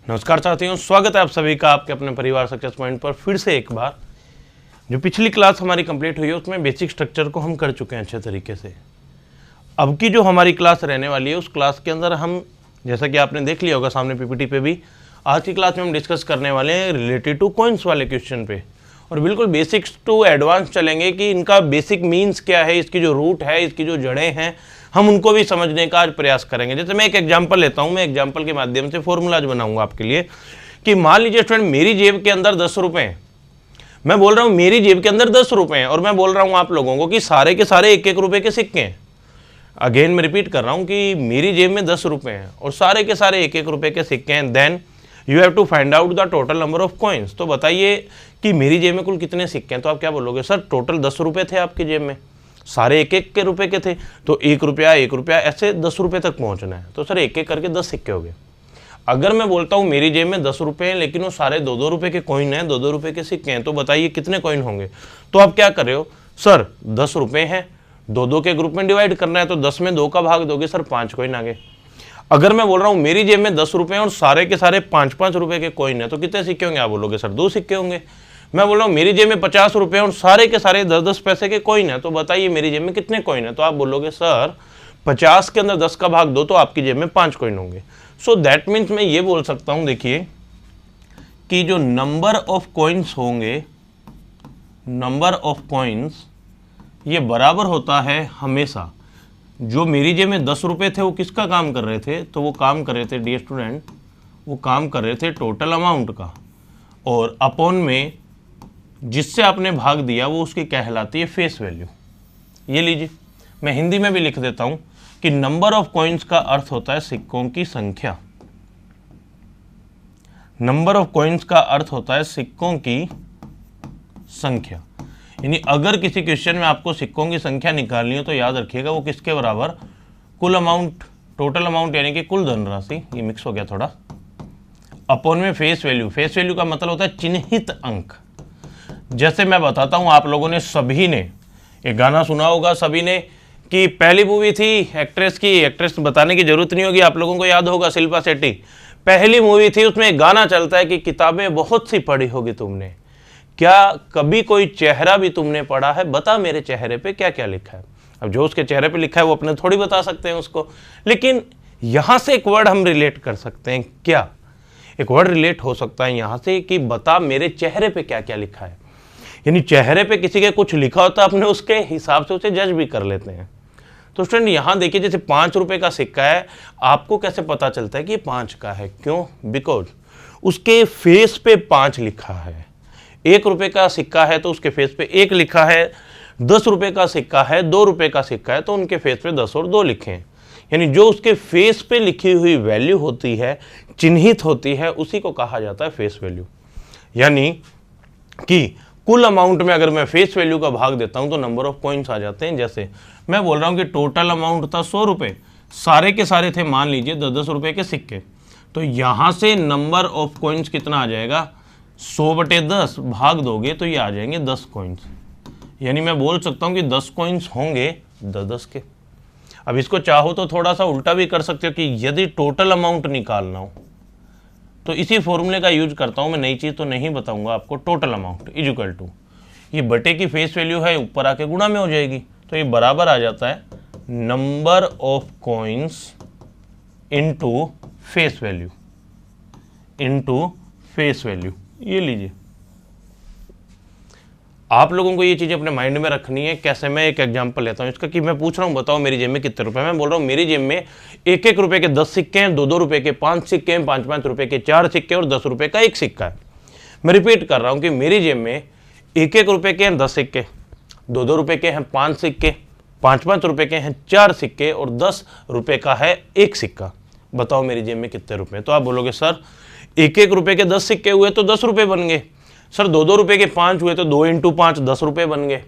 नमस्कार साथियों, स्वागत है आप सभी का आपके अपने परिवार सक्सेस पॉइंट पर फिर से एक बार। जो पिछली क्लास हमारी कंप्लीट हुई है उसमें बेसिक स्ट्रक्चर को हम कर चुके हैं अच्छे तरीके से। अब की जो हमारी क्लास रहने वाली है उस क्लास के अंदर हम, जैसा कि आपने देख लिया होगा सामने पीपीटी पे भी, आज की क्लास में हम डिस्कस करने वाले हैं रिलेटेड टू कॉइन्स वाले क्वेश्चन पे, और बिल्कुल बेसिक्स टू एडवांस चलेंगे कि इनका बेसिक मीन्स क्या है, इसकी जो रूट है, इसकी जो जड़ें हैं, हम उनको भी समझने का आज प्रयास करेंगे। जैसे मैं एक एग्जांपल लेता हूं, मैं एग्जांपल के माध्यम से फॉर्मूलाज बनाऊंगा आपके लिए कि मान लीजिए स्टूडेंट मेरी जेब के अंदर 10 रुपए हैं। मैं बोल रहा हूं मेरी जेब के अंदर 10 रुपए हैं और मैं बोल रहा हूं आप लोगों को कि सारे के सारे 1-1 रुपए के सिक्के हैं। अगेन मैं रिपीट कर रहा हूं कि मेरी जेब में 10 रुपए हैं और सारे के सारे 1-1 रुपए के सिक्के हैं। Then you have to find out the total number of coins. तो बताइए कि मेरी जेब में कुल कितने सिक्के हैं। तो आप क्या बोलोगे, सर टोटल 10 रुपए थे आपकी जेब में, सारे 1-1 के रुपए के थे, तो 1 रुपया ऐसे 10 रुपए तक पहुंचना है। तो सर 1-1 करके 10 सिक्के हो गए। अगर मैं बोलता हूं मेरी जेब में 10 रुपए हैं लेकिन वो सारे 2-2 रुपए के कॉइन हैं, 2-2 रुपए के सिक्के हैं, तो बताइए कितने कॉइन होंगे। तो आप क्या कर रहे हो, सर 10 रुपए हैं, 2-2 के ग्रुप में डिवाइड करना है, तो 10 में 2 का भाग दोगे, सर 5 कॉइन आ गए। अगर मैं बोल रहा हूं मेरी जेब में 10 रुपए हैं और सारे के सारे 5-5 रुपए के कॉइन है, तो कितने सिक्के होंगे। आप बोलोगे सर 2 सिक्के होंगे। मैं बोल रहा हूँ मेरी जेब में 50 रुपए और सारे के सारे 10-10 पैसे के कॉइन है, तो बताइए मेरी जेब में कितने कॉइन है। तो आप बोलोगे सर 50 के अंदर 10 का भाग दो, तो आपकी जेब में 5 कॉइन होंगे। सो दैट मीन्स मैं ये बोल सकता हूं, देखिए कि जो नंबर ऑफ कॉइन्स होंगे, नंबर ऑफ कॉइन्स ये बराबर होता है हमेशा, जो मेरी जेब में 10 रुपए थे वो किसका काम कर रहे थे, तो वो काम कर रहे थे डियर स्टूडेंट, वो काम कर रहे थे टोटल अमाउंट का, और अपॉन में जिससे आपने भाग दिया वो उसकी कहलाती है फेस वैल्यू। ये लीजिए मैं हिंदी में भी लिख देता हूं कि नंबर ऑफ कॉइन्स का अर्थ होता है सिक्कों की संख्या। नंबर ऑफ कॉइन्स का अर्थ होता है सिक्कों की संख्या। यानी अगर किसी क्वेश्चन में आपको सिक्कों की संख्या निकालनी हो तो याद रखिएगा वो किसके बराबर, कुल अमाउंट, टोटल अमाउंट यानी कि कुल धनराशि, ये मिक्स हो गया थोड़ा, अपॉन में फेस वैल्यू। फेस वैल्यू का मतलब होता है चिन्हित अंक। जैसे मैं बताता हूं, आप लोगों ने सभी ने एक गाना सुना होगा सभी ने, कि पहली मूवी थी एक्ट्रेस की, एक्ट्रेस बताने की जरूरत नहीं होगी, आप लोगों को याद होगा, शिल्पा शेट्टी। पहली मूवी थी, उसमें एक गाना चलता है कि किताबें बहुत सी पढ़ी होगी तुमने, क्या कभी कोई चेहरा भी तुमने पढ़ा है, बता मेरे चेहरे पे क्या क्या लिखा है। अब जो उसके चेहरे पे लिखा है वो अपने थोड़ी बता सकते हैं उसको, लेकिन यहां से एक वर्ड हम रिलेट कर सकते हैं। क्या एक वर्ड रिलेट हो सकता है यहां से कि बता मेरे चेहरे पे क्या क्या लिखा है। यानी चेहरे पे किसी के कुछ लिखा होता है, अपने उसके हिसाब से उसे जज भी कर लेते हैं। तो स्टूडेंट यहां देखिए, जैसे 5 रुपए का सिक्का है, आपको कैसे पता चलता है कि 5 का है, क्यों, बिकॉज उसके फेस पे 5 लिखा है। 1 रुपए का सिक्का है तो उसके फेस पे 1 लिखा है, 10 रुपए का सिक्का है, 2 रुपए का सिक्का है तो उनके फेस पे 10 और 2 लिखे हैं। यानी जो उसके फेस पे लिखी हुई वैल्यू होती है, चिन्हित होती है, उसी को कहा जाता है फेस वैल्यू। यानी कि कुल अमाउंट में अगर मैं फेस वैल्यू का भाग देता हूं तो नंबर ऑफ कॉइन्स आ जाते हैं। जैसे मैं बोल रहा हूं कि टोटल अमाउंट था 100 रुपए, सारे के सारे थे मान लीजिए 10-10 रुपए के सिक्के, तो यहां से नंबर ऑफ कॉइन्स कितना आ जाएगा, 100/10 भाग दोगे तो ये आ जाएंगे 10 कॉइन्स। यानी मैं बोल सकता हूं कि 10 कॉइन्स होंगे 10-10 के। अब इसको चाहो तो थोड़ा सा उल्टा भी कर सकते हो कि यदि टोटल अमाउंट निकालना हो तो इसी फॉर्मूले का यूज करता हूं मैं, नई चीज तो नहीं बताऊंगा आपको। Total amount is equal to, ये बटे की फेस वैल्यू है, ऊपर आके गुणा में हो जाएगी, तो ये बराबर आ जाता है number of coins into face value, into face value. ये लीजिए, आप लोगों को ये चीज़ अपने माइंड में रखनी है। कैसे, मैं एक एग्जांपल लेता हूं इसका, कि मैं पूछ रहा हूं बताओ मेरी जेब में कितने रुपए। मैं बोल रहा हूं मेरी जेब में 1-1 रुपए के 10 सिक्के हैं, 2-2 रुपए के 5 सिक्के हैं, 5-5 रुपए के 4 सिक्के और 10 रुपए का 1 सिक्का है। मैं रिपीट कर रहा हूं कि मेरी जेब में 1-1 रुपए के हैं 10 सिक्के, 2-2 रुपए के हैं 5 सिक्के, 5-5 रुपए के हैं 4 सिक्के और 10 रुपए का है 1 सिक्का। बताओ मेरी जेब में कितने रुपए। तो आप बोलोगे सर 1-1 रुपए के 10 सिक्के हुए तो 10 रुपए बन गए। सर 2-2 रुपए के 5 हुए तो 2 × 5 10 रुपए बन गए।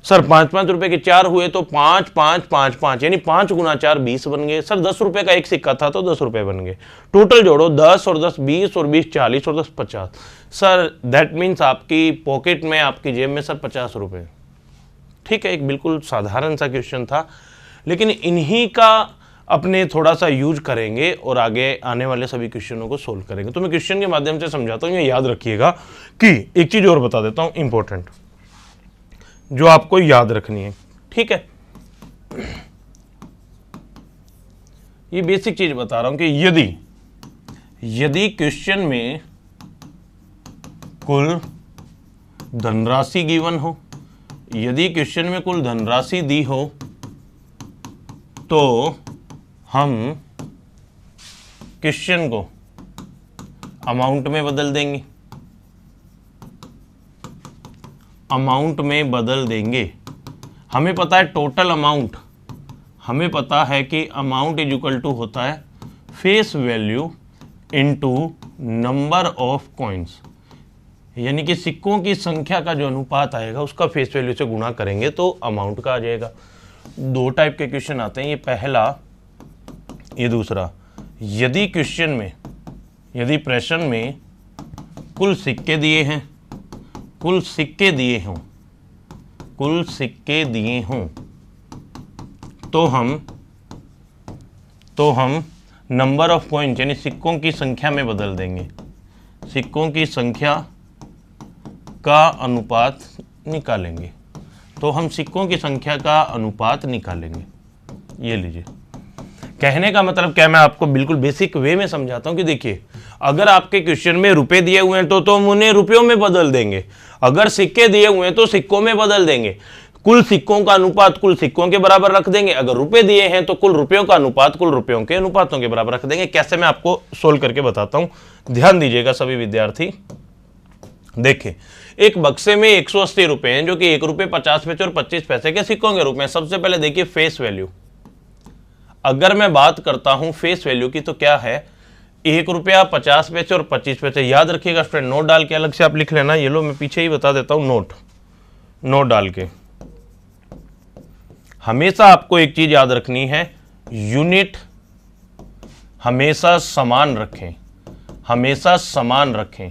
सर 5-5 रुपए के 4 हुए तो 5-5-5-5 यानी 5 × 4 20 बन गए। सर 10 रुपए का 1 सिक्का था तो 10 रुपए बन गए। टोटल जोड़ो 10 और 10 20 और 20 40 और 10 50। सर दैट मीन्स आपकी पॉकेट में, आपकी जेब में सर 50 रुपए। ठीक है, एक बिल्कुल साधारण सा क्वेश्चन था, लेकिन इन्हीं का अपने थोड़ा सा यूज करेंगे और आगे आने वाले सभी क्वेश्चनों को सोल्व करेंगे। तो मैं क्वेश्चन के माध्यम से समझाता हूँ, ये याद रखिएगा कि एक चीज और बता देता हूँ इंपॉर्टेंट, जो आपको याद रखनी है, ठीक है। ये बेसिक चीज बता रहा हूं कि यदि क्वेश्चन में कुल धनराशि गिवन हो, यदि क्वेश्चन में कुल धनराशि दी हो, तो हम क्वेश्चन को अमाउंट में बदल देंगे, अमाउंट में बदल देंगे। हमें पता है टोटल अमाउंट, हमें पता है कि अमाउंट इज इक्वल टू होता है face value into number of coins, यानी कि सिक्कों की संख्या का जो अनुपात आएगा उसका फेस वैल्यू से गुणा करेंगे तो अमाउंट का आ जाएगा। दो टाइप के क्वेश्चन आते हैं, ये पहला, ये दूसरा। यदि क्वेश्चन में, यदि प्रश्न में कुल सिक्के दिए हैं, कुल सिक्के दिए हों, कुल सिक्के दिए हों, तो हम नंबर ऑफ कॉइन यानी सिक्कों की संख्या में बदल देंगे, सिक्कों की संख्या का अनुपात निकालेंगे। तो हम सिक्कों की संख्या का अनुपात निकालेंगे। ये लीजिए, कहने का मतलब क्या, मैं आपको बिल्कुल बेसिक वे में समझाता हूं कि देखिए, अगर आपके क्वेश्चन में रुपए दिए हुए हैं तो हम उन्हें रुपयों में बदल देंगे, अगर सिक्के दिए हुए हैं तो सिक्कों में बदल देंगे। कुल सिक्कों का अनुपात कुल सिक्कों के बराबर रख देंगे, अगर रुपए दिए हैं तो कुल रुपयों का अनुपात कुल रुपयों के अनुपातों के बराबर रख देंगे। कैसे, मैं आपको सोल्व करके बताता हूं, ध्यान दीजिएगा सभी विद्यार्थी। देखिए, एक बक्से में 180 रुपए हैं, जो कि 1 रुपये 50 पैसे और 25 पैसे के सिक्कों के रूप में। सबसे पहले देखिए फेस वैल्यू, अगर मैं बात करता हूं फेस वैल्यू की, तो क्या है, 1 रुपया 50 पैसे और 25 पैसे। याद रखिएगा स्टूडेंट, नोट डाल के अलग से आप लिख लेना। ये लो, मैं पीछे ही बता देता हूं, नोट डाल के। हमेशा आपको एक चीज याद रखनी है, यूनिट हमेशा समान रखें, हमेशा समान रखें।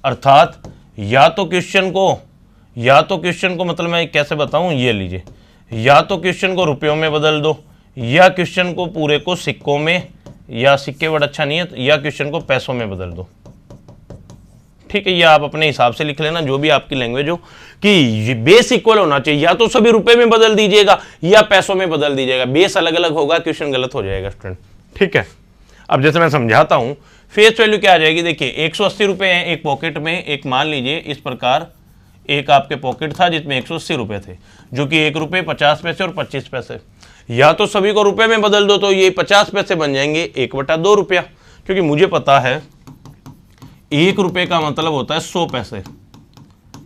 अर्थात या तो क्वेश्चन को मतलब मैं कैसे बताऊं, ये लीजिए, या तो क्वेश्चन को रुपयों में बदल दो, या क्वेश्चन को पूरे को सिक्कों में, या सिक्के वर्ड अच्छा नहीं है, या क्वेश्चन को पैसों में बदल दो। ठीक है, ये आप अपने हिसाब से लिख लेना, जो भी आपकी लैंग्वेज हो, कि बेस इक्वल होना चाहिए। या तो सभी रुपए में बदल दीजिएगा या पैसों में बदल दीजिएगा, बेस अलग अलग होगा, क्वेश्चन गलत हो जाएगा स्टूडेंट। ठीक है, अब जैसे मैं समझाता हूं, फेस वैल्यू क्या आ जाएगी। देखिए 180 रुपए हैं एक पॉकेट में, एक मान लीजिए इस प्रकार एक आपके पॉकेट था जिसमें 180 रुपए थे, जो कि 1 रुपये 50 पैसे और 25 पैसे। या तो सभी को रुपए में बदल दो तो ये 50 पैसे बन जाएंगे 1/2 रुपया, क्योंकि मुझे पता है 1 रुपये का मतलब होता है 100 पैसे।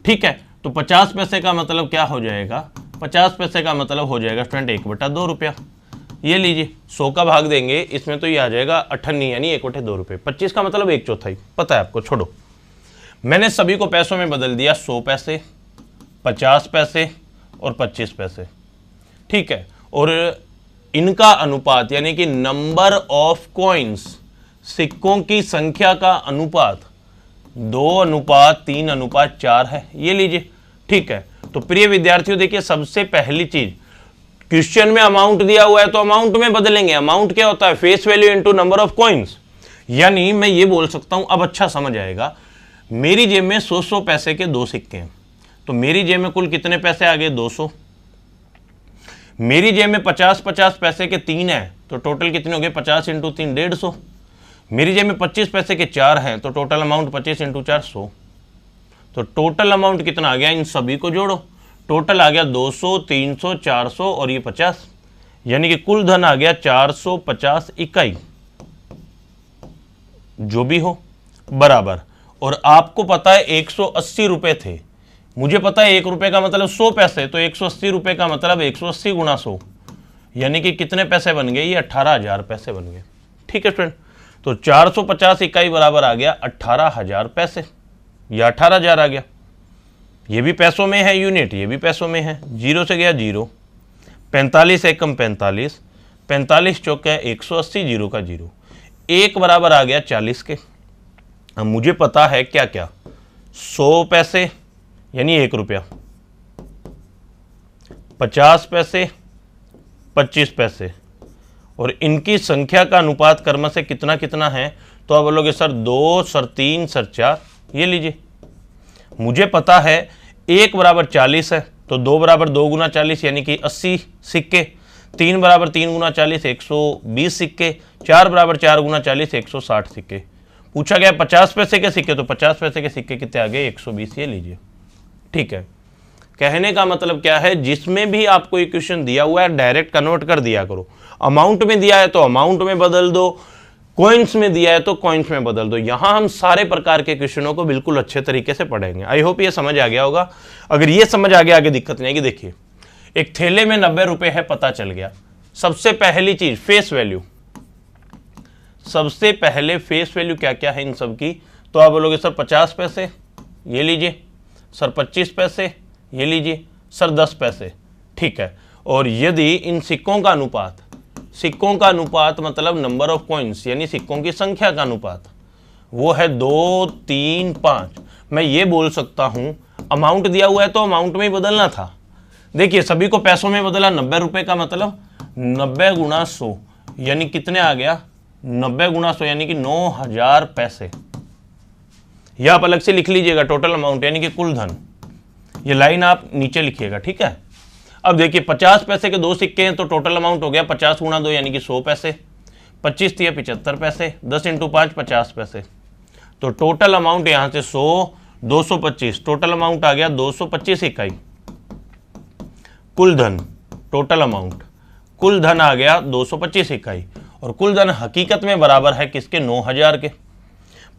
ठीक है, तो 50 पैसे का मतलब क्या हो जाएगा, 50 पैसे का मतलब हो जाएगा स्टूडेंट 1/2 रुपया। ये लीजिए 100 का भाग देंगे इसमें, तो ये आ जाएगा 98 यानी 1/2 रुपये। 25 का मतलब 1/4, पता है आपको, छोड़ो। मैंने सभी को पैसों में बदल दिया, 100 पैसे, 50 पैसे और 25 पैसे। ठीक है, और इनका अनुपात यानी कि नंबर ऑफ कॉइन्स, सिक्कों की संख्या का अनुपात 2:3:4 है। ये लीजिए, ठीक है। तो प्रिय विद्यार्थियों देखिए, सबसे पहली चीज, क्वेश्चन में अमाउंट दिया हुआ है तो अमाउंट में बदलेंगे। अमाउंट क्या होता है, face value into number of coins. यानी मैं ये बोल सकता हूं, अब अच्छा समझ आएगा, मेरी जेब में 100 पैसे के 2 सिक्के हैं, तो मेरी जेब में कुल कितने पैसे आ गए, 200। मेरी जेब में 50 पैसे के 3 हैं, तो टोटल कितने हो गए, 50 × 3 150। मेरी जेब में 25 पैसे के 4 हैं, तो टोटल अमाउंट 25 × 4 100। तो टोटल अमाउंट कितना आ गया, इन सभी को जोड़ो, टोटल आ गया 200, 300, 400 और ये 50, यानी कि कुल धन आ गया 450 इकाई, जो भी हो बराबर। और आपको पता है 180 रुपए थे, मुझे पता है 1 रुपए का मतलब 100 पैसे, तो 180 रुपए का मतलब 180 × 100, यानी कि कितने पैसे बन गए, ये 18,000 पैसे बन गए। ठीक है स्टूडेंट, तो 450 इकाई बराबर आ गया 18,000 पैसे, या 18,000 आ गया। ये भी पैसों में है यूनिट, ये भी पैसों में है, 0 से गया 0, 45 एकम 45, 45 चौके 180, 0 का 0, 1 बराबर आ गया 40 के। अब मुझे पता है क्या क्या, 100 पैसे यानी 1 रुपया, 50 पैसे 25 पैसे, और इनकी संख्या का अनुपात कर्म से कितना कितना है, तो आप बोलोगे सर 2, सर 3, सर 4। ये लीजिए, मुझे पता है 1 बराबर 40 है, तो 2 बराबर 2 गुना 40 यानी कि 80 सिक्के, 3 बराबर 3 गुना 40 120 सिक्के, 4 बराबर 4 गुना 40 160 सिक्के। पूछा गया 50 पैसे के सिक्के, तो 50 पैसे के सिक्के कितने आ गए 120। ये लीजिए, ठीक है। कहने का मतलब क्या है, जिसमें भी आपको इक्वेशन दिया हुआ है डायरेक्ट कन्वर्ट कर दिया करो। अमाउंट में दिया है तो अमाउंट में बदल दो, कॉइन्स में दिया है तो कॉइन्स में बदल दो। यहां हम सारे प्रकार के क्वेश्चनों को बिल्कुल अच्छे तरीके से पढ़ेंगे। आई होप ये समझ आ गया होगा। अगर ये समझ आ गया आगे दिक्कत नहीं आएगी। देखिए, एक थैले में 90 रुपए है, पता चल गया। सबसे पहली चीज फेस वैल्यू, सबसे पहले फेस वैल्यू क्या क्या है इन सब की, तो आप बोलोगे सर 50 पैसे, ये लीजिए, सर 25 पैसे, ये लीजिए, सर 10 पैसे, ठीक है। और यदि इन सिक्कों का अनुपात, सिक्कों का अनुपात मतलब नंबर ऑफ कॉइन्स यानी सिक्कों की संख्या का अनुपात, वो है 2, 3, 5। मैं ये बोल सकता हूं अमाउंट दिया हुआ है तो अमाउंट में ही बदलना था। देखिए, सभी को पैसों में बदला, 90 रुपए का मतलब 90 गुणा 100 यानी कितने आ गया, 90 गुणा 100 यानी कि 9000 पैसे। यह आप अलग से लिख लीजिएगा, टोटल अमाउंट यानी कि कुल धन। ये लाइन आप नीचे लिखिएगा, ठीक है। अब देखिए, 50 पैसे के 2 सिक्के हैं तो टोटल अमाउंट हो गया 50 गुणा 2 यानी कि 100 पैसे, 25 दिए 75 पैसे, 10 × 5 50 पैसे। तो टोटल अमाउंट यहां से 100, 225, टोटल अमाउंट आ गया 225 इकाई। कुल धन, टोटल अमाउंट, कुल धन आ गया 225 इकाई। और कुल धन हकीकत में बराबर है किसके, 9000 के।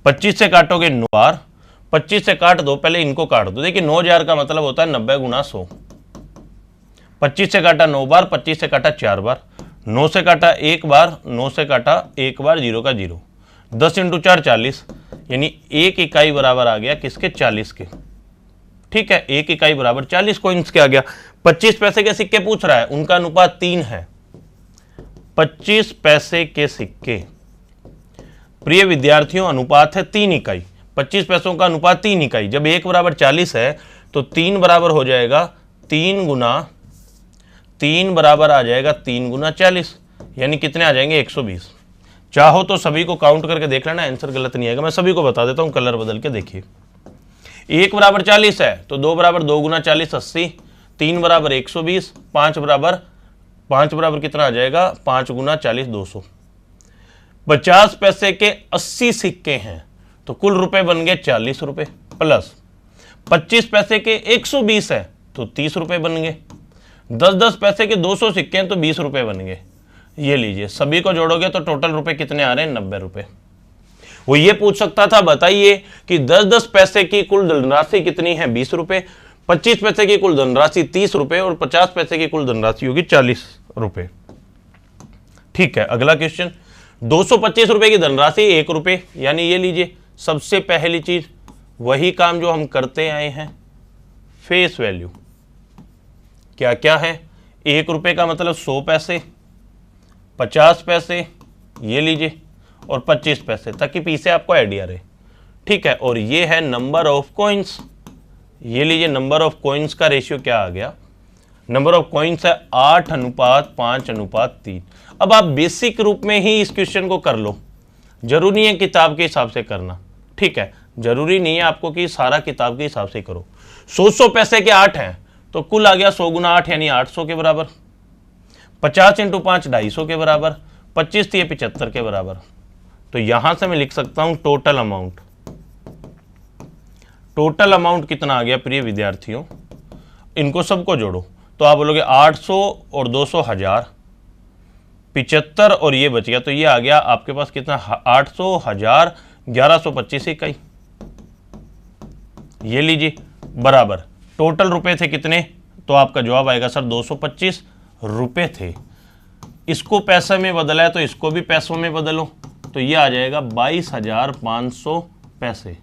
25 से काटोगे 9 बार, 25 से काट दो, पहले इनको काट दो। देखिए 9000 का मतलब होता है 90 गुणा 100। 25 से काटा 9 बार, 25 से काटा 4 बार, 9 से काटा 1 बार, 9 से काटा 1 बार, 0 का 0। 10 × 4 40 यानी 1 इकाई बराबर आ गया किसके, 40 के, ठीक है। 1 इकाई बराबर 40 कॉइन्स के आ गया। 25 पैसे के सिक्के पूछ रहा है, उनका अनुपात 3 है। 25 पैसे के सिक्के, प्रिय विद्यार्थियों, अनुपात है 3 इकाई। 25 पैसों का अनुपात 3 इकाई। जब 1 बराबर 40 है तो 3 बराबर हो जाएगा 3 बराबर आ जाएगा 3 गुना 40 यानी कितने आ जाएंगे, 120। चाहो तो सभी को काउंट करके देख लेना, आंसर गलत नहीं आएगा। मैं सभी को बता देता हूं, कलर बदल के देखिए। 1 बराबर 40 है तो 2 बराबर 2 गुना 40 80, 3 बराबर 120, 5 बराबर कितना आ जाएगा, 5 गुना 40 200। 50 पैसे के 80 सिक्के हैं तो कुल रुपए बन गए 40 रुपए, प्लस 25 पैसे के 120 है तो 30 रुपए बन गए। 10 पैसे के 200 सिक्के हैं तो 20 रुपए बन गए। ये लीजिए, सभी को जोड़ोगे तो टोटल रुपए कितने आ रहे हैं, 90 रुपए। वो ये पूछ सकता था, बताइए कि 10 पैसे की कुल धनराशि कितनी है, 20 रुपए, 25 पैसे की कुल धनराशि 30 रुपए और 50 पैसे की कुल धनराशि होगी 40 रुपए, ठीक है। अगला क्वेश्चन, 225 रुपए की धनराशि 1 रुपए, यानी ये लीजिए, सबसे पहली चीज वही काम जो हम करते आए हैं, फेस वैल्यू क्या क्या है। 1 रुपए का मतलब 100 पैसे, 50 पैसे, ये लीजिए, और 25 पैसे, ताकि पीछे आपको आइडिया रहे, ठीक है। और ये है नंबर ऑफ कॉइन्स, ये लीजिए, नंबर ऑफ कॉइन्स का रेशियो क्या आ गया, नंबर ऑफ कॉइन्स है 8:5:3। अब आप बेसिक रूप में ही इस क्वेश्चन को कर लो, जरूरी नहीं है किताब के हिसाब से करना, ठीक है। जरूरी नहीं है आपको कि सारा किताब के हिसाब से करो। 100 पैसे के 8 हैं तो कुल आ गया 100 गुना 8 यानी 800 के बराबर। 50 × 5 250 के बराबर, 25 × 75 के बराबर। तो यहां से मैं लिख सकता हूं टोटल अमाउंट। टोटल अमाउंट कितना आ गया प्रिय विद्यार्थियों, इनको सबको जोड़ो तो आप बोलोगे 800 और 200 1000, 75 और ये बच गया, तो ये आ गया आपके पास कितना, 800 1000 1125 इकाई। ये लीजिए, बराबर टोटल रुपए थे कितने, तो आपका जवाब आएगा सर 225 रुपए थे। इसको पैसे में बदला है तो इसको भी पैसों में बदलो, तो ये आ जाएगा 22,500 पैसे।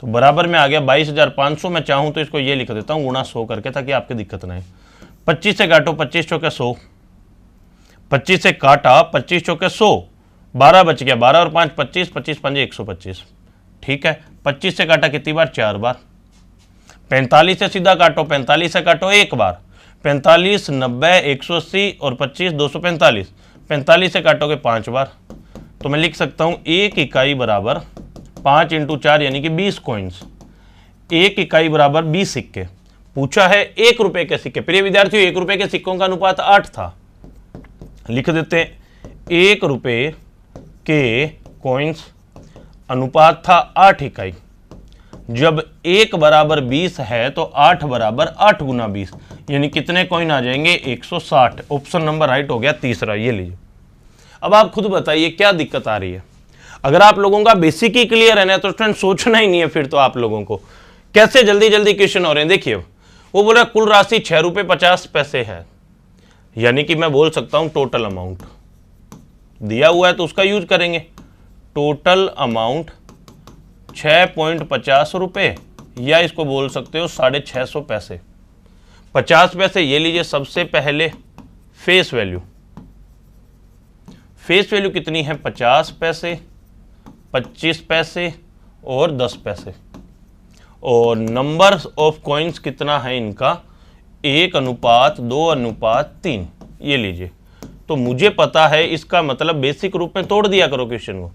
तो बराबर में आ गया 22,500। मैं चाहूं तो इसको ये लिख देता हूं गुणा 100 करके, ताकि आपकी दिक्कत ना आए। 25 से काटो, 25 चौके 100, 25 से काटा, 25 चौके 100, 12 बच गया, 12 और 5 25, 25 पंजे 125, ठीक है। 25 से काटा कितनी बार, 4 बार। 45 से सीधा काटो, 45 से काटो 1 बार, 45 90 180 और 25 245। 45 से काटोगे 5 बार, तो मैं लिख सकता हूँ 1 इकाई बराबर 5 × 4 यानी कि 20 कॉइन्स। 1 इकाई बराबर 20 सिक्के। पूछा है 1 रुपए के सिक्के। प्रिय विद्यार्थियों, 1 रुपए के सिक्कों का अनुपात 8 था। लिख देते हैं 1 रुपए के कॉइन्स अनुपात था 8 इकाई। जब 1 बराबर 20 है तो 8 बराबर 8 गुना 20, यानी कितने कॉइन आ जाएंगे? 160। ऑप्शन नंबर राइट हो गया तीसरा। ये लीजिए। अब आप खुद बताइए क्या दिक्कत आ रही है। अगर आप लोगों का बेसिक ही क्लियर है ना तो स्टूडेंट सोचना ही नहीं है फिर तो आप लोगों को। कैसे जल्दी जल्दी क्वेश्चन हो रहे हैं। देखिए वो बोल रहा कुल राशि 6 रुपये 50 पैसे है, यानी कि मैं बोल सकता हूं टोटल अमाउंट दिया हुआ है तो उसका यूज करेंगे। टोटल अमाउंट 6.50 रुपये, या इसको बोल सकते हो 650 पैसे। 50 पैसे ये लीजिए। सबसे पहले फेस वैल्यू। फेस वैल्यू कितनी है? 50 पैसे, 25 पैसे और 10 पैसे। और नंबर ऑफ कॉइन्स कितना है इनका? 1:2:3। ये लीजिए। तो मुझे पता है, इसका मतलब बेसिक रूप में तोड़ दिया करो क्वेश्चन को।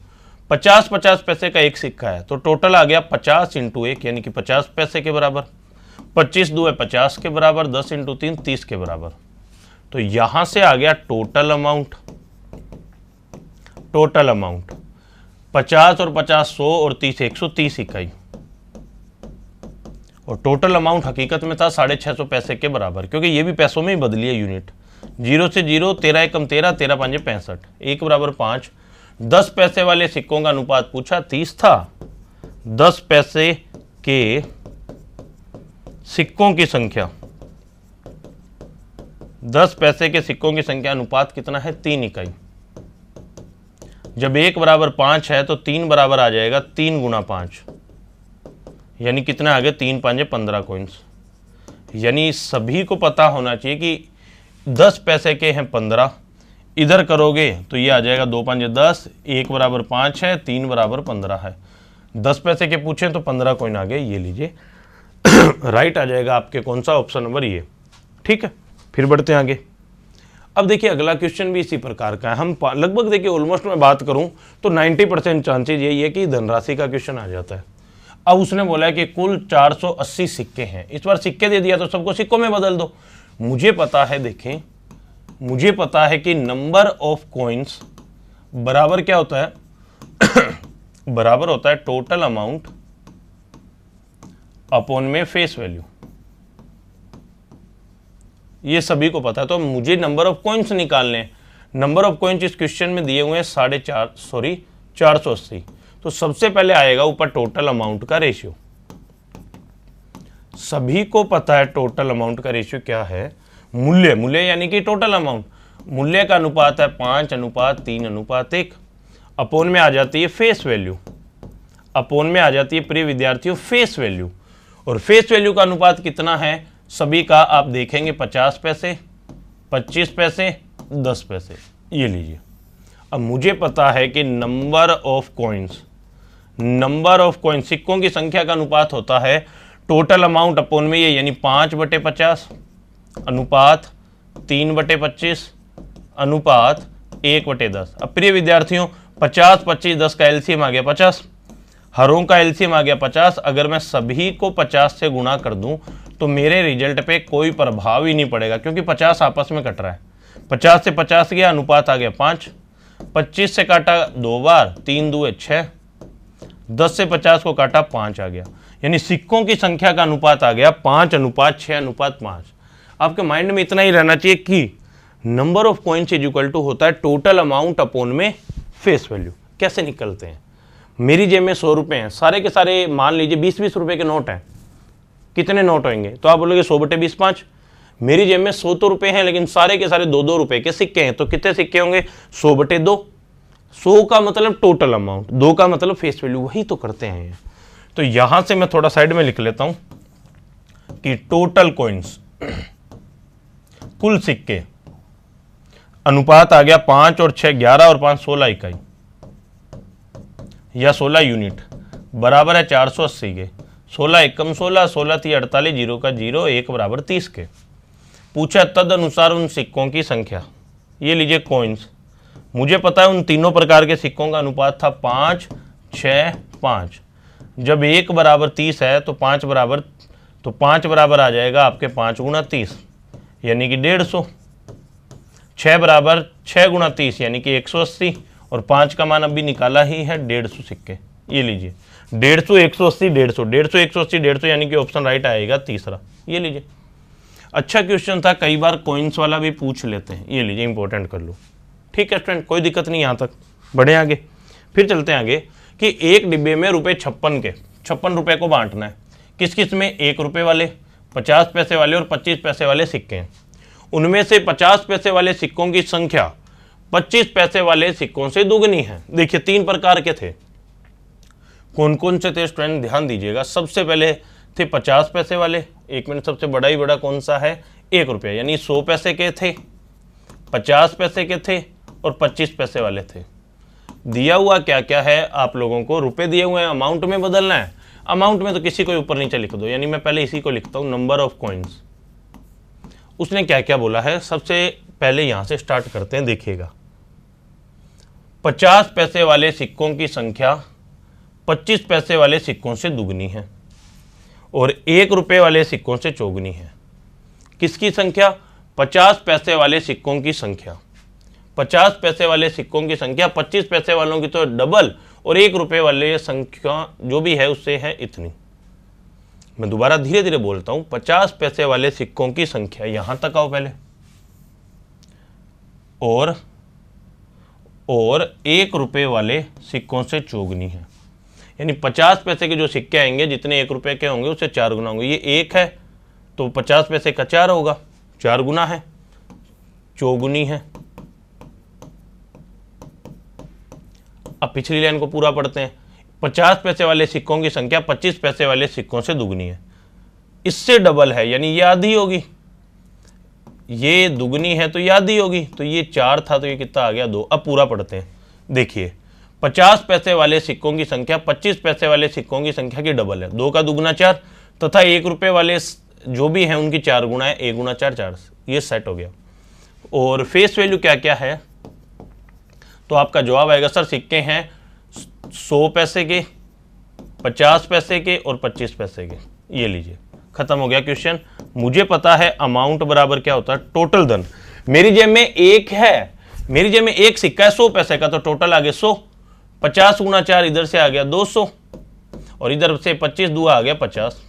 50 पैसे का एक सिक्का है तो टोटल आ गया 50 × 1 यानी कि 50 पैसे के बराबर। 25 2 50 के बराबर, 10 × 3 30 के बराबर। तो यहां से आ गया टोटल अमाउंट। टोटल अमाउंट 50 और 50 100 और 30 130 इकाई। और टोटल अमाउंट हकीकत में था 650 पैसे के बराबर, क्योंकि ये भी पैसों में ही बदली है यूनिट। 0 से 0, 13 एकम 13, 13 5 65, 1 बराबर 5। 10 पैसे वाले सिक्कों का अनुपात पूछा 30 था। 10 पैसे के सिक्कों की संख्या, 10 पैसे के सिक्कों की संख्या अनुपात कितना है? 3 इकाई। जब 1 बराबर 5 है तो 3 बराबर आ जाएगा 3 × 5, यानी कितना आ गया? 3 5 15 कॉइन्स। यानी सभी को पता होना चाहिए कि 10 पैसे के हैं 15, इधर करोगे तो ये आ जाएगा 2 5 10, 1 बराबर 5 है, 3 बराबर 15 है। 10 पैसे के पूछे तो 15 कॉइन आ गए। ये लीजिए राइट आ जाएगा आपके कौन सा? ऑप्शन नंबर ये। ठीक है, फिर बढ़ते हैं आगे। अब देखिए अगला क्वेश्चन भी इसी प्रकार का है। हम लगभग देखिए ऑलमोस्ट मैं बात करूं तो 90% चांसेज यही है कि धनराशि का क्वेश्चन आ जाता है। अब उसने बोला है कि कुल 480 सिक्के हैं। इस बार सिक्के दे दिया तो सबको सिक्कों में बदल दो। मुझे पता है, देखें मुझे पता है कि नंबर ऑफ कॉइन्स बराबर क्या होता है? बराबर होता है टोटल अमाउंट अपॉन में फेस वैल्यू। ये सभी को पता है। तो मुझे नंबर ऑफ कॉइन्स निकालने हैं। नंबर ऑफ कॉइन्स इस क्वेश्चन में दिए हुए हैं 480। तो सबसे पहले आएगा ऊपर टोटल अमाउंट का रेशियो। सभी को पता है टोटल अमाउंट का रेशियो क्या है? मूल्य। मूल्य यानी कि टोटल अमाउंट। मूल्य का अनुपात है 5:3:1। अपोन में आ जाती है फेस वैल्यू। अपोन में आ जाती है प्रिय विद्यार्थियों फेस वैल्यू। और फेस वैल्यू का अनुपात कितना है सभी का? आप देखेंगे 50 पैसे, 25 पैसे, 10 पैसे। ये लीजिए। अब मुझे पता है कि नंबर ऑफ कॉइन्स, सिक्कों की संख्या का अनुपात होता है टोटल अमाउंट अपॉन में ये, यानी 5/50 अनुपात 3/25 अनुपात 1/10। अब प्रिय विद्यार्थियों 50 25 10 का एलसीएम आ गया 50, हरों का एलसीएम आ गया 50। अगर मैं सभी को 50 से गुणा कर दूं तो मेरे रिजल्ट पे कोई प्रभाव ही नहीं पड़ेगा, क्योंकि 50 आपस में कट रहा है। 50 से 50 गया, अनुपात आ गया 5। 25 से काटा 2 बार, 3 2 6। 10 से 50 को काटा 5 आ गया, यानी सिक्कों की संख्या का अनुपात आ गया 5:6:5। आपके माइंड में इतना ही रहना चाहिए कि number of coins is equal to होता है टोटल अमाउंट अपॉन में फेस वैल्यू। कैसे निकलते हैं? मेरी जेब में 100 रुपये हैं, सारे के सारे मान लीजिए 20-20 रुपये के नोट हैं। कितने नोट होंगे? तो आप बोलोगे 100/20 5। मेरी जेब में 100 तो रुपये हैं, लेकिन सारे के सारे 2-2 रुपये के सिक्के हैं, तो कितने सिक्के होंगे? 100/2। 100 का मतलब टोटल अमाउंट, 2 का मतलब फेस वैल्यू, वही तो करते हैं। तो यहां से मैं थोड़ा साइड में लिख लेता हूं कि टोटल कॉइन्स, कुल सिक्के, अनुपात आ गया 5 और 6 11 और 5 16 इकाई या 16 यूनिट, बराबर है 480 के। 16 एकम 16, 16 थी 48, 0 का 0, 1 बराबर 30 के। पूछा तद अनुसार उन सिक्कों की संख्या। ये लीजिए कॉइन्स, मुझे पता है उन तीनों प्रकार के सिक्कों का अनुपात था 5, 6, 5। जब 1 बराबर 30 है तो 5 बराबर आ जाएगा आपके 5 गुना 30 यानी कि 150। 6 बराबर 6 गुना 30 यानी कि 180 और 5 का मान अभी निकाला ही है 150 सिक्के। ये लीजिए 150, 180, 150, 150, 180, 150 यानी कि ऑप्शन राइट आएगा तीसरा। ये लीजिए अच्छा क्वेश्चन था, कई बार कॉइन्स वाला भी पूछ लेते हैं। ये लीजिए इंपॉर्टेंट कर लो। ठीक है स्टूडेंट, कोई दिक्कत नहीं यहाँ तक, बढ़े आगे। फिर चलते हैं आगे कि एक डिब्बे में रुपये 56 रुपये को बांटना है। किस किस में? 1 रुपये वाले, 50 पैसे वाले और 25 पैसे वाले सिक्के हैं। उनमें से 50 पैसे वाले सिक्कों की संख्या 25 पैसे वाले सिक्कों से दुगनी है। देखिए 3 प्रकार के थे, कौन कौन से थे स्टूडेंट, ध्यान दीजिएगा। सबसे पहले थे 50 पैसे वाले, 1 मिनट, सबसे बड़ा ही बड़ा कौन सा है? 1 रुपया, यानी 100 पैसे के थे, 50 पैसे के थे और 25 पैसे वाले थे। दिया हुआ क्या क्या है आप लोगों को? रुपए दिए हुए हैं, अमाउंट में बदलना है। अमाउंट में तो किसी को ऊपर नीचे लिख दो, यानी मैं पहले इसी को लिखता हूं, नंबर ऑफ कॉइन्स। उसने क्या क्या बोला है, सबसे पहले यहां से स्टार्ट करते हैं, देखिएगा। 50 पैसे वाले सिक्कों की संख्या 25 पैसे वाले सिक्कों से दुगनी है और 1 रुपये वाले सिक्कों से चौगुनी है। किसकी संख्या? 50 पैसे वाले सिक्कों की संख्या। 50 पैसे वाले सिक्कों की संख्या 25 पैसे वालों की तो डबल और 1 रुपये वाले संख्या जो भी है उससे है इतनी। मैं दोबारा धीरे धीरे बोलता हूं, 50 पैसे वाले सिक्कों की संख्या, यहां तक आओ पहले, और 1 रुपये वाले सिक्कों से चौगुनी है। यानी 50 पैसे के जो सिक्के आएंगे जितने 1 रुपये के होंगे उससे 4 गुना होंगे। ये 1 है तो 50 पैसे का 4 होगा, 4 गुना है, चौगुनी है। अब पिछली लाइन को पूरा पढ़ते हैं। 50 पैसे वाले सिक्कों की संख्या 25 पैसे वाले सिक्कों से दुगनी है, इससे डबल है, यानी ये आधी होगी। ये दुगनी है तो ये आधी होगी, तो ये 4 था तो ये कितना आ गया? 2। अब पूरा पढ़ते हैं, देखिए 50 पैसे वाले सिक्कों की संख्या 25 पैसे वाले सिक्कों की संख्या की डबल है, 2 का दुगना 4, तथा 1 रुपये वाले जो भी हैं उनकी 4 गुना है, 1 गुना 4, 4। ये सेट हो गया। और फेस वैल्यू क्या क्या है, तो आपका जवाब आएगा सर सिक्के हैं 100 पैसे के, 50 पैसे के और 25 पैसे के। ये लीजिए खत्म हो गया क्वेश्चन। मुझे पता है अमाउंट बराबर क्या होता है? टोटल धन। मेरी जेब में 1 है, मेरी जेब में 1 सिक्का है 100 पैसे का, तो टोटल आ गया 100। 50 गुना 4 इधर से आ गया 200 और इधर से 25 दुआ आ गया 50।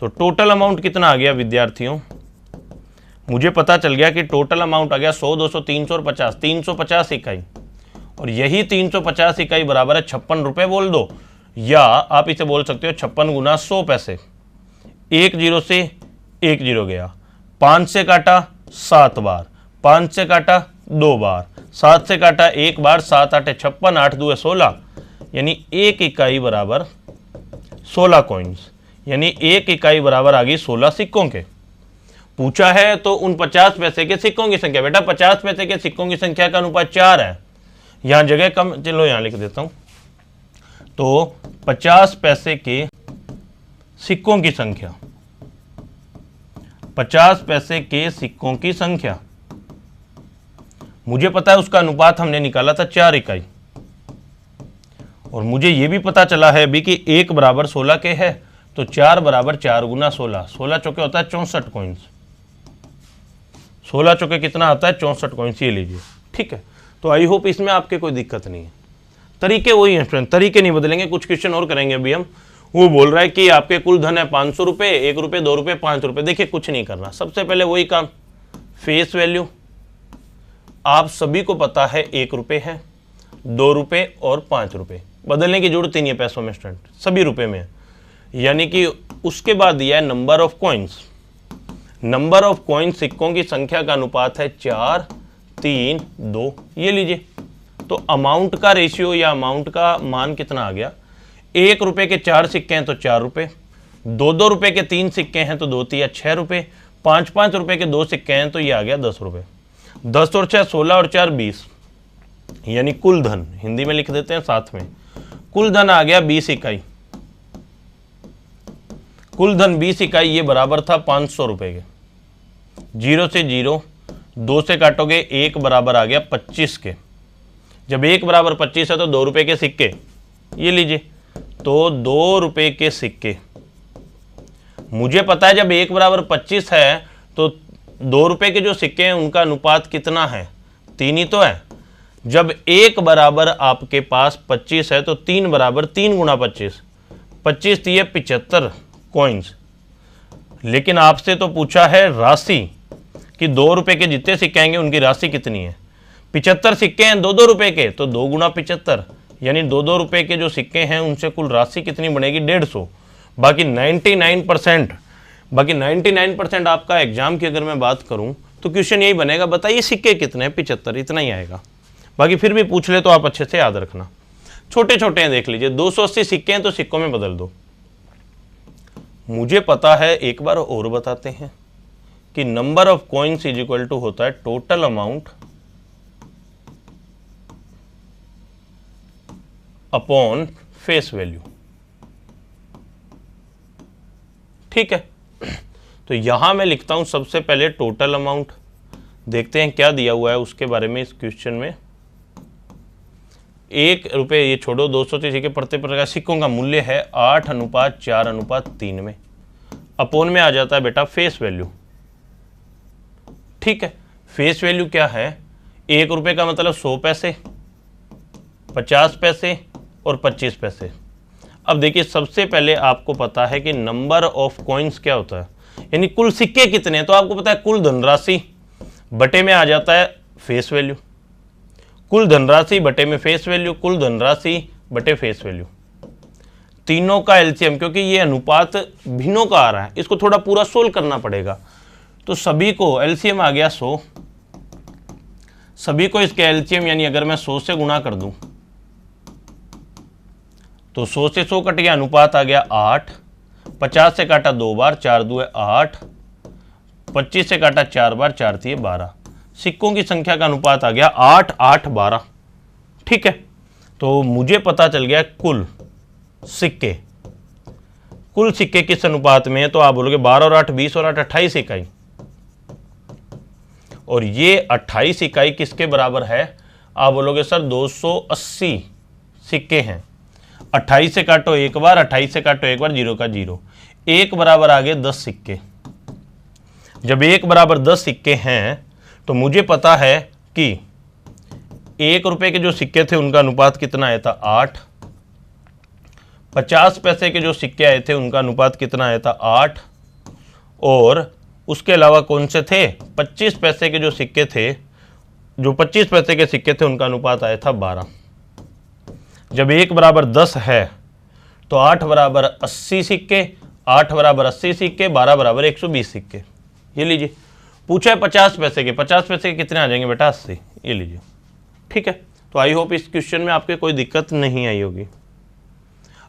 तो टोटल अमाउंट कितना आ गया विद्यार्थियों? मुझे पता चल गया कि टोटल अमाउंट आ गया 100, 200, 300 और 50, 350 इकाई। और यही 350 इकाई बराबर है 56 रुपये बोल दो, या आप इसे बोल सकते हो 56 गुना 100 पैसे। 1 0 से 1 0 गया, 5 से काटा 7 बार, 5 से काटा 2 बार, 7 से काटा 1 बार, 7 8 56, 8 2 16, यानी 1 इकाई बराबर 16 कॉइन्स, यानी 1 इकाई बराबर आ गई 16 सिक्कों के। पूछा है तो उन 50 पैसे के सिक्कों की संख्या। बेटा 50 पैसे के सिक्कों की संख्या का अनुपात 4 है, यहां जगह कम, चलो यहां लिख देता हूं। तो 50 पैसे के सिक्कों की संख्या, 50 पैसे के सिक्कों की संख्या, मुझे पता है उसका अनुपात हमने निकाला था 4 इकाई। और मुझे यह भी पता चला है अभी कि 1 बराबर 16 के है, तो 4 बराबर 4 गुना 16, 16 चौके होता है 64 कॉइन्स। 16 चौके कितना आता है? 64 कॉइन्स। ये लीजिए, ठीक है। तो आई होप इसमें आपके कोई दिक्कत नहीं है। तरीके वही हैं फ्रेंड, तरीके नहीं बदलेंगे। कुछ क्वेश्चन और करेंगे अभी हम। वो बोल रहा है कि आपके कुल धन है 500 रुपये, 1 रुपये, 2 रुपये, 5 रुपये। देखिए कुछ नहीं करना, सबसे पहले वही काम, फेस वैल्यू आप सभी को पता है 1 रुपये है, 2 रुपये और 5 रुपये। बदलने की जरूरत ही नहीं है पैसों में स्टूडेंट, सभी रुपये में है। यानी कि उसके बाद दिया है number of coins. Number of coins सिक्कों की संख्या का अनुपात है 4 3 2। ये लीजिए, तो अमाउंट का रेशियो या अमाउंट का मान कितना आ गया? 1 रुपये के 4 सिक्के हैं तो 4 रुपये, 2 रुपये के 3 सिक्के हैं तो 2 3 6 रुपये, 5 रुपये के 2 सिक्के हैं तो ये आ गया 10 रुपये। 10 और 6 16 और 4 20, यानी कुल धन, हिंदी में लिख देते हैं साथ में, कुल धन आ गया 20 इकाई। कुल धन 20 इकाई, ये बराबर था 500 रुपये के। 0 से 0, 2 से काटोगे 1 बराबर आ गया 25 के। जब 1 बराबर 25 है तो 2 रुपये के सिक्के, ये लीजिए, तो 2 रुपये के सिक्के। मुझे पता है जब 1 बराबर 25 है तो 2 रुपये के जो सिक्के हैं उनका अनुपात कितना है, 3 ही तो है। जब 1 बराबर आपके पास 25 है तो 3 बराबर 3 गुणा 25, 25 दिए 75 कॉइन्स। लेकिन आपसे तो पूछा है राशि कि 2 रुपये के जितने सिक्के आएंगे उनकी राशि कितनी है। 75 सिक्के हैं 2-2 रुपये के, तो 2 गुणा 75 यानी 2-2 रुपये के जो सिक्के हैं उनसे कुल राशि कितनी बनेगी, 150। बाकी 99% आपका एग्जाम की अगर मैं बात करूं तो क्वेश्चन यही बनेगा, बताइए सिक्के कितने हैं, 75, इतना ही आएगा। बाकी फिर भी पूछ ले तो आप अच्छे से याद रखना। छोटे छोटे हैं, देख लीजिए, 280 सिक्के हैं तो सिक्कों में बदल दो। मुझे पता है, एक बार और बताते हैं कि number of coins is equal to होता है total amount upon face value. ठीक है, तो यहां मैं लिखता हूं सबसे पहले टोटल अमाउंट। देखते हैं क्या दिया हुआ है उसके बारे में इस क्वेश्चन में। 1 रुपये, ये छोड़ो, 230 के प्रति प्रकार सिक्कों का मूल्य है 8:4:3 में। अपोन में आ जाता है बेटा फेस वैल्यू। ठीक है, फेस वैल्यू क्या है, 1 रुपये का मतलब 100 पैसे, 50 पैसे और 25 पैसे। अब देखिए, सबसे पहले आपको पता है कि नंबर ऑफ कॉइन्स क्या होता है, यानी कुल सिक्के कितने हैं। तो आपको पता है कुल धनराशि बटे में आ जाता है फेस वैल्यू, कुल धनराशि बटे में फेस वैल्यू, कुल धनराशि बटे फेस वैल्यू, तीनों का एलसीएम। क्योंकि ये अनुपात भिन्नों का आ रहा है, इसको थोड़ा पूरा सोल्व करना पड़ेगा। तो सभी को एलसीएम आ गया 100, सभी को इसके एलसीएम यानी अगर मैं 100 से गुणा कर दूं तो 100 से 100 कट गया, अनुपात आ गया 8। 50 से काटा 2 बार, 4 2 8। 25 से काटा 4 बार, 4 3 12। सिक्कों की संख्या का अनुपात आ गया 8 8 12। ठीक है, तो मुझे पता चल गया कुल सिक्के, कुल सिक्के किस अनुपात में है। तो आप बोलोगे 12 और 8 20 और 8 28 इकाई, और ये 28 इकाई किसके बराबर है। आप बोलोगे सर 280 सिक्के हैं। 28 से काटो 1 बार, 28 से काटो 1 बार, 0 का 0, 1 बराबर आ गए 10 सिक्के। जब 1 बराबर 10 सिक्के हैं तो मुझे पता है कि 1 रुपये के जो सिक्के थे उनका अनुपात कितना आया था, 8। 50 पैसे के जो सिक्के आए थे उनका अनुपात कितना आया था, 8। और उसके अलावा कौन से थे, 25 पैसे के जो सिक्के थे, जो 25 पैसे के सिक्के थे उनका अनुपात आया था 12। जब 1 बराबर 10 है तो 8 बराबर 80 सिक्के, 8 बराबर 80 सिक्के, 12 बराबर 120 सिक्के। ये लीजिए, पूछा है 50 पैसे के, 50 पैसे के कितने आ जाएंगे बेटा, 80। ये लीजिए। ठीक है, तो आई होप इस क्वेश्चन में आपके कोई दिक्कत नहीं आई होगी।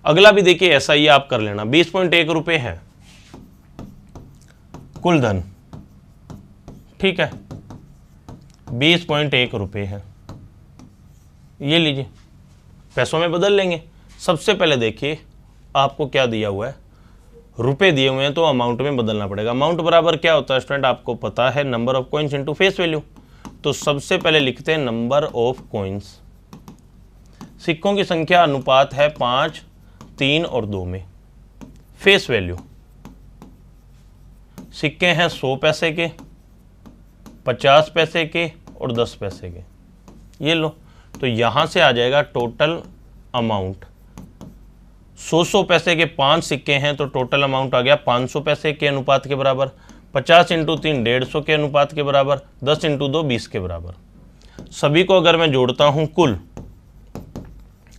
अगला भी देखिए ऐसा ही आप कर लेना। 20.1 रुपये है कुल धन। ठीक है, 20.1 रुपये है। ये लीजिए, पैसों में बदल लेंगे। सबसे पहले देखिए आपको क्या दिया हुआ है, रुपए दिए हुए हैं तो अमाउंट में बदलना पड़ेगा। अमाउंट बराबर क्या होता है स्टूडेंट, आपको पता है, number of coins into face value. तो सबसे पहले लिखते हैं नंबर ऑफ कॉइन्स। सिक्कों की संख्या अनुपात है 5, 3 और 2 में। फेस वैल्यू, सिक्के हैं 100 पैसे के, 50 पैसे के और 10 पैसे के। ये लो, तो यहां से आ जाएगा टोटल अमाउंट। 100 पैसे के 5 सिक्के हैं तो टोटल अमाउंट आ गया 500 पैसे के अनुपात के बराबर। 50 × 3 150 के अनुपात के बराबर। 10 × 2 20 के बराबर। सभी को अगर मैं जोड़ता हूं, कुल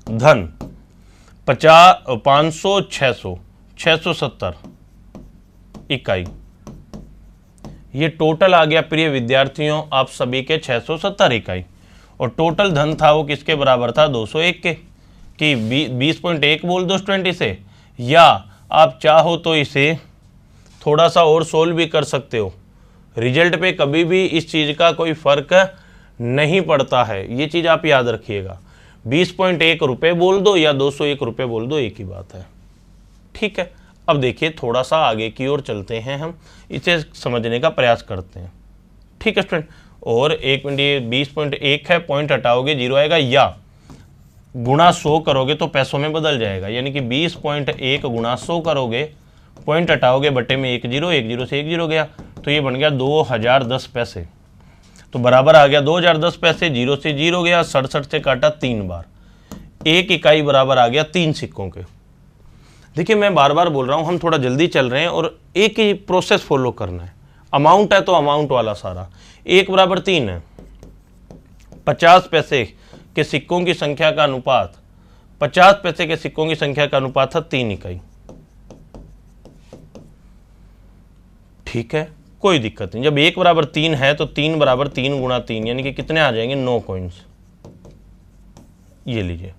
धन 500 600 670 इकाई। ये टोटल आ गया प्रिय विद्यार्थियों आप सभी के 670 इकाई। और टोटल धन था वो किसके बराबर था, 201 के। कि 20.1 बोल दो स्टूडेंट इसे, या आप चाहो तो इसे थोड़ा सा और सोल्व भी कर सकते हो। रिजल्ट पे कभी भी इस चीज़ का कोई फर्क नहीं पड़ता है, ये चीज़ आप याद रखिएगा। 20.1 रुपये बोल दो या 201 रुपये बोल दो, एक ही बात है। ठीक है, अब देखिए थोड़ा सा आगे की ओर चलते हैं, हम इसे समझने का प्रयास करते हैं। ठीक है स्टूडेंट, और 1 मिनट, ये 20.1 है, पॉइंट हटाओगे 0 आएगा, या गुणा 100 करोगे तो पैसों में बदल जाएगा, यानी कि 20.1 गुणा 100 करोगे, पॉइंट हटाओगे, बटे में 1 0, 1 0 से 1 0 गया, तो ये बन गया 2010 पैसे। तो बराबर आ गया 2010 पैसे, 0 से 0 गया, 67 से काटा 3 बार, 1 इकाई बराबर आ गया 3 सिक्कों के। देखिए मैं बार बार बोल रहा हूँ, हम थोड़ा जल्दी चल रहे हैं और एक ही प्रोसेस फॉलो करना है। अमाउंट है तो अमाउंट वाला सारा, 1 बराबर 3 है, 50 पैसे के सिक्कों की संख्या का अनुपात, 50 पैसे के सिक्कों की संख्या का अनुपात था 3 इकाई। ठीक है, कोई दिक्कत नहीं। जब 1 बराबर 3 है तो 3 बराबर 3 गुणा 3, यानी कि कितने आ जाएंगे, 9 कॉइन्स। ये लीजिए,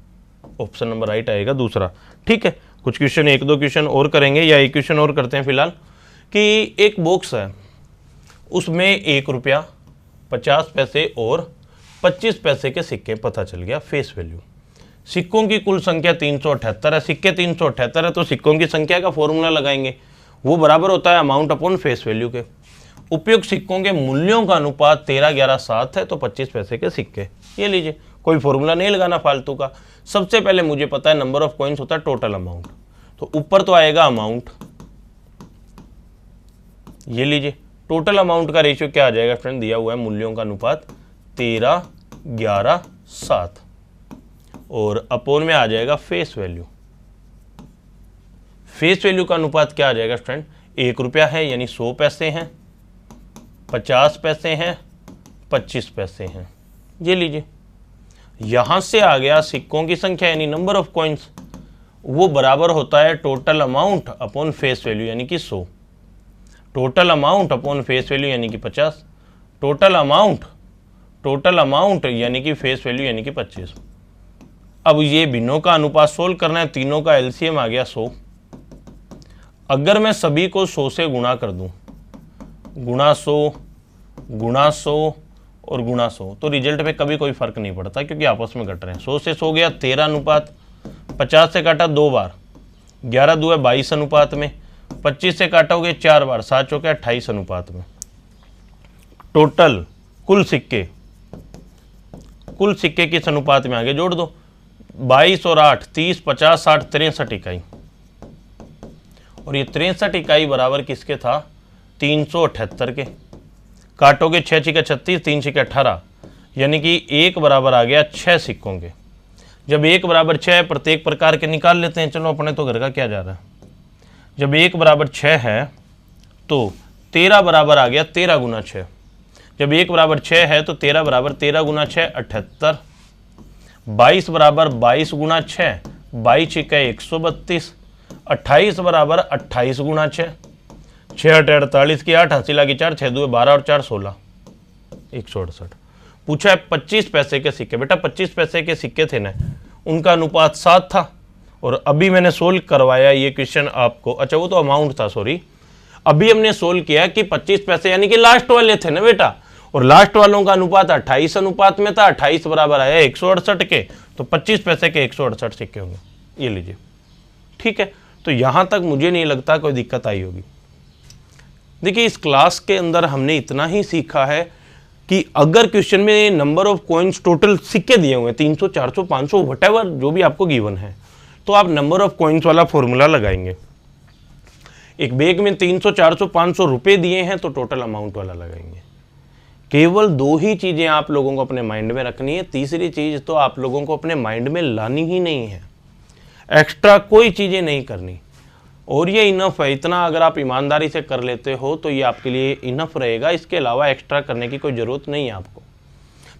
ऑप्शन नंबर राइट आएगा दूसरा। ठीक है, कुछ क्वेश्चन, 1-2 क्वेश्चन और करेंगे, या एक क्वेश्चन और करते हैं फिलहाल, कि एक बॉक्स है, उसमें 1 रुपया, 50 पैसे और 25 पैसे के सिक्के, पता चल गया फेस वैल्यू। सिक्कों की कुल संख्या 378 है, सिक्के 378 है, तो सिक्कों की संख्या का फॉर्मूला लगाएंगे, वो बराबर होता है अमाउंट अपॉन फेस वैल्यू के। उपयुक्त सिक्कों के मूल्यों का अनुपात 13, 11, 7 है, तो 25 पैसे के सिक्के। ये लीजिए, कोई फॉर्मूला नहीं लगाना फालतू का। सबसे पहले मुझे पता है नंबर ऑफ कॉइन्स होता है टोटल अमाउंट, तो ऊपर तो आएगा अमाउंट, ये लीजिए, टोटल अमाउंट का रेशियो क्या आ जाएगा फ्रेंड, दिया हुआ है मूल्यों का अनुपात 13, 11, 7, और अपोन में आ जाएगा फेस वैल्यू। फेस वैल्यू का अनुपात क्या आ जाएगा फ्रेंड, 1 रुपया है यानी 100 पैसे हैं, 50 पैसे हैं, 25 पैसे हैं। ये लीजिए, यहां से आ गया सिक्कों की संख्या यानी नंबर ऑफ कॉइन्स, वो बराबर होता है total amount upon face value यानी कि 100, total amount upon face value यानी कि 50, टोटल अमाउंट यानी कि फेस वैल्यू यानी कि 25। अब ये बिनों का अनुपात सोल्व करना है, तीनों का एलसीएम आ गया 100। अगर मैं सभी को 100 से गुणा कर दूं, गुणा 100, गुणा 100 और गुणा 100, तो रिजल्ट में कभी कोई फर्क नहीं पड़ता क्योंकि आपस में घट रहे हैं। 100 से 100 गया 13 अनुपात, 50 से काटा 2 बार, 11 2 है 22 अनुपात में, 25 से काटोगे 4 बार, 7 चौके 28 अनुपात में। टोटल कुल सिक्के किस अनुपात में आगे जोड़ दो, 22 और 8 30, 50, 60, 63 इकाई, और ये 63 इकाई बराबर किसके था, 378 के। काटोगे 6 छिके 36, 3 छिके 18, यानी कि 1 बराबर आ गया 6 सिक्कों के। जब 1 बराबर 6 है, प्रत्येक प्रकार के निकाल लेते हैं, चलो अपने तो घर का क्या जा रहा है। जब 1 बराबर 6 है तो 13 बराबर आ गया 13 गुना 6। जब 1 बराबर 6 है तो 13 बराबर 13 गुना 6 78, 22 बराबर 22 गुना 6, 22 छिके 132, 28 बराबर 28 गुना 6, 6 8 48 की 8, हंसी लगी 4, 6 2 12 और 4 16, 168। पूछा है 25 पैसे के सिक्के, बेटा 25 पैसे के सिक्के थे ना, उनका अनुपात 7 था, और अभी मैंने सोल्व करवाया ये क्वेश्चन आपको, अच्छा वो तो अमाउंट था, सॉरी, अभी हमने सोल्व किया कि 25 पैसे यानी कि लास्ट वाले थे ना बेटा, और लास्ट वालों का अनुपात 28 अनुपात में था, 28 बराबर आया 168 के, तो 25 पैसे के 168 सिक्के होंगे। ये लीजिए, ठीक है, तो यहां तक मुझे नहीं लगता कोई दिक्कत आई होगी। देखिए इस क्लास के अंदर हमने इतना ही सीखा है कि अगर क्वेश्चन में नंबर ऑफ कॉइन्स टोटल सिक्के दिए हुए हैं 300, 400, 500 व्हाटएवर जो भी आपको गिवन है, तो आप नंबर ऑफ कॉइन्स वाला फॉर्मूला लगाएंगे। एक बैग में 300, 400, 500 रुपए दिए हैं तो टोटल अमाउंट वाला लगाएंगे। केवल 2 ही चीजें आप लोगों को अपने माइंड में रखनी है, तीसरी चीज तो आप लोगों को अपने माइंड में लानी ही नहीं है, एक्स्ट्रा कोई चीजें नहीं करनी, और ये इनफ है। इतना अगर आप ईमानदारी से कर लेते हो तो ये आपके लिए इनफ रहेगा, इसके अलावा एक्स्ट्रा करने की कोई ज़रूरत नहीं है आपको।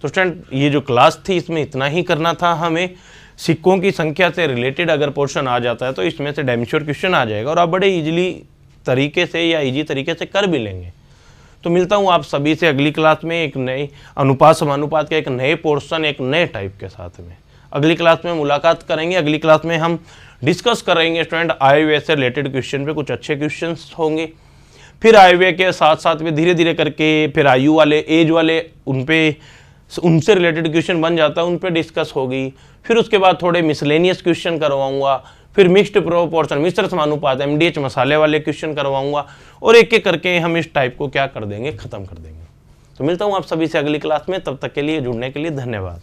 तो स्टूडेंट ये जो क्लास थी इसमें इतना ही करना था हमें। सिक्कों की संख्या से रिलेटेड अगर पोर्शन आ जाता है तो इसमें से डैम श्योर क्वेश्चन आ जाएगा और आप बड़े ईजिली तरीके से या ईजी तरीके से कर भी लेंगे। तो मिलता हूँ आप सभी से अगली क्लास में एक नई अनुपात समानुपात के एक नए पोर्शन, एक नए टाइप के साथ में अगली क्लास में मुलाकात करेंगे। अगली क्लास में हम डिस्कस करेंगे स्टूडेंट आयुर्वेद से रिलेटेड क्वेश्चन पे, कुछ अच्छे क्वेश्चंस होंगे। फिर आयुर्वेद के साथ साथ में धीरे धीरे करके फिर आयु वाले, एज वाले, उनसे रिलेटेड क्वेश्चन बन जाता है, उन पे डिस्कस होगी। फिर उसके बाद थोड़े मिसलेनियस क्वेश्चन करवाऊंगा, फिर मिक्स्ड प्रोपोर्शन मिश्र समानुपात MDH मसाले वाले क्वेश्चन करवाऊंगा, और एक एक करके हम इस टाइप को क्या कर देंगे, खत्म कर देंगे। तो मिलता हूं आप सभी से अगली क्लास में, तब तक के लिए जुड़ने के लिए धन्यवाद।